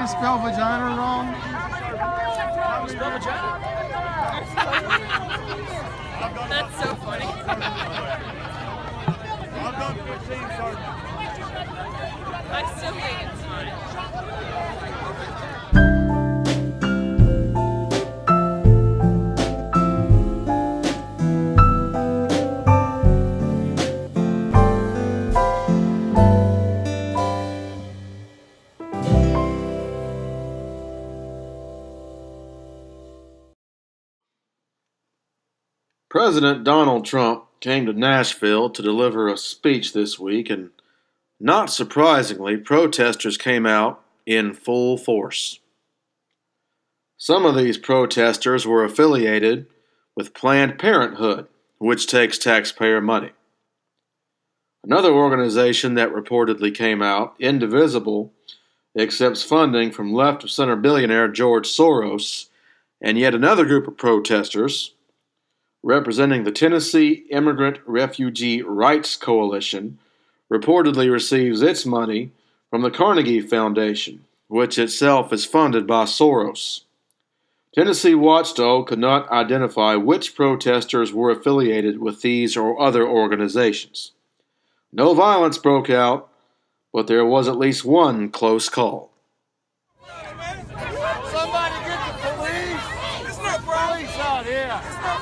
misspell vagina wrong? Misspell vagina? That's so funny. I've done 15, Sergeant. I still think it's funny. President Donald Trump came to Nashville to deliver a speech this week, and not surprisingly, protesters came out in full force. Some of these protesters were affiliated with Planned Parenthood, which takes taxpayer money. Another organization that reportedly came out, Indivisible, accepts funding from left-of-center billionaire George Soros, and yet another group of protesters, representing the Tennessee Immigrant Refugee Rights Coalition, reportedly receives its money from the Carnegie Foundation, which itself is funded by Soros. Tennessee Watchdog could not identify which protesters were affiliated with these or other organizations. No violence broke out, but there was at least one close call. Somebody get the police. It's no police out here. It's no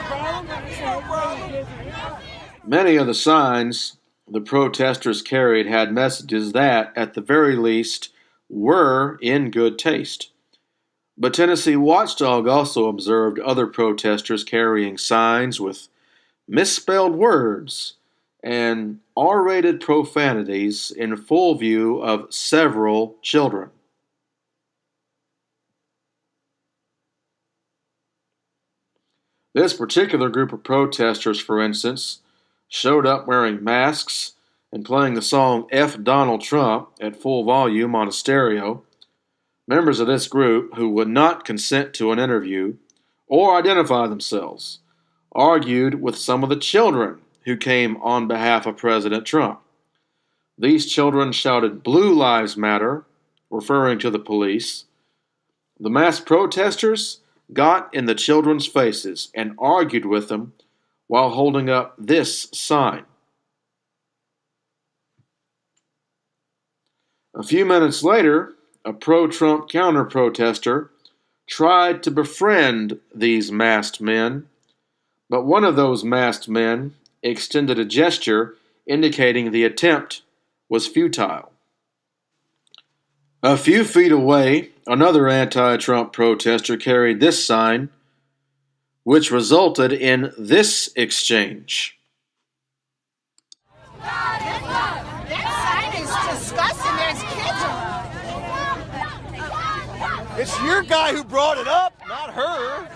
problem. It's no problem. Many of the signs the protesters carried had messages that, at the very least, were in good taste. But Tennessee Watchdog also observed other protesters carrying signs with misspelled words and R-rated profanities in full view of several children. This particular group of protesters, for instance, showed up wearing masks and playing the song F Donald Trump at full volume on a stereo. Members of this group, who would not consent to an interview or identify themselves, argued with some of the children who came on behalf of President Trump. These children shouted "Blue Lives Matter," referring to the police. The masked protesters got in the children's faces and argued with them while holding up this sign. A few minutes later, a pro-Trump counter-protester tried to befriend these masked men, but one of those masked men extended a gesture indicating the attempt was futile. A few feet away, another anti-Trump protester carried this sign, which resulted in this exchange. That sign is disgusting. There's kids around. It's your guy who brought it up, not her.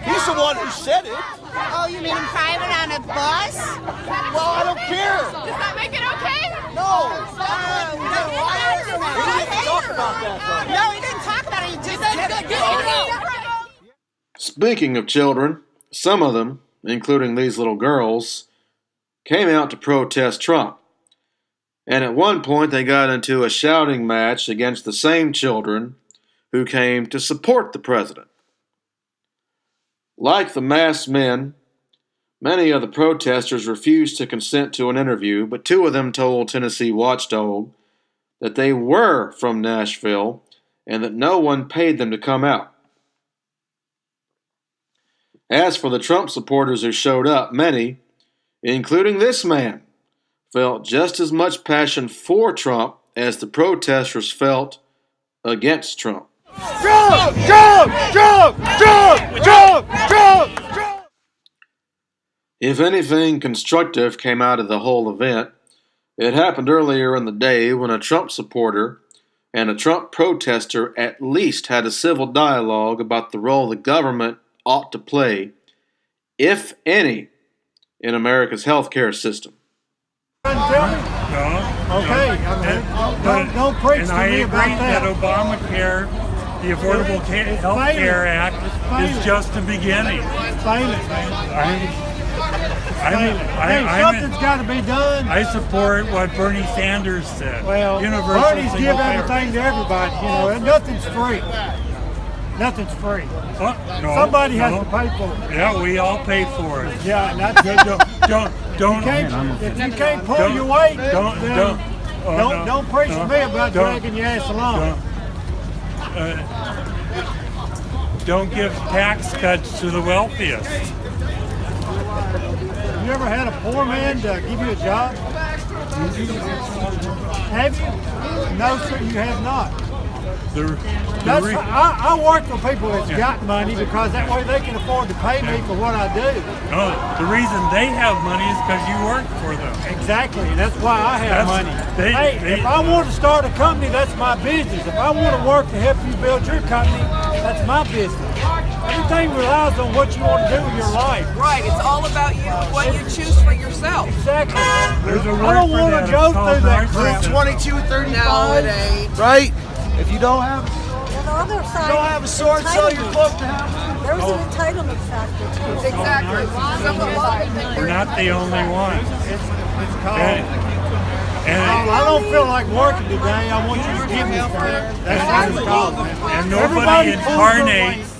He's the one who said it. Oh, you mean in private on a bus? Well, I don't care. Does that make it okay? No. He didn't talk about that, though. No, he didn't talk about it. He just did it. Speaking of children, some of them, including these little girls, came out to protest Trump. And at one point they got into a shouting match against the same children who came to support the president. Like the masked men, many of the protesters refused to consent to an interview, but two of them told Tennessee Watchdog that they were from Nashville and that no one paid them to come out. As for the Trump supporters who showed up, many, including this man, felt just as much passion for Trump as the protesters felt against Trump. Trump! Trump! Trump! Trump! Trump! Trump! Trump! If anything constructive came out of the whole event, it happened earlier in the day when a Trump supporter and a Trump protester at least had a civil dialogue about the role the government ought to play, if any, in America's healthcare system. Okay, don't preach to me about that. Obamacare, the Affordable Health Care Act, is just the beginning. Explain it, man. Something's got to be done. I support what Bernie Sanders said. Well, Universal Bernie's single give payer. everything to everybody. You know, and nothing's free. Nothing's free. No, Somebody has no. to pay for it. Yeah, we all pay for it. Yeah, and that's good. Don't. If you can't pull your weight, Don't preach to me about don't- dragging your ass along. Don't give tax cuts to the wealthiest. You ever had a poor man to give you a job? Have you? No, sir, you have not. I work for people that's got money because that way they can afford to pay me for what I do. No, the reason they have money is because you work for them. Exactly, and that's why I have money. They- If I want to start a company, that's my business. If I want to work to help you build your company, that's my business. Everything relies on what you want to do with your life. Right, it's all about you and what you choose for yourself. Exactly. There's a word I don't for want that. to go It's called through that right crap. brain. 2235. No, it ain't. Right? If you don't have The other side, don't have a sword, sell your entitlement. cloak to have. There's an entitlement factor too. Exactly. Some of them We're not the only ones. It's called. And I don't feel like working today. I want you to give me stuff. That's what it's called, man. nobody Everybody pulls their incarnates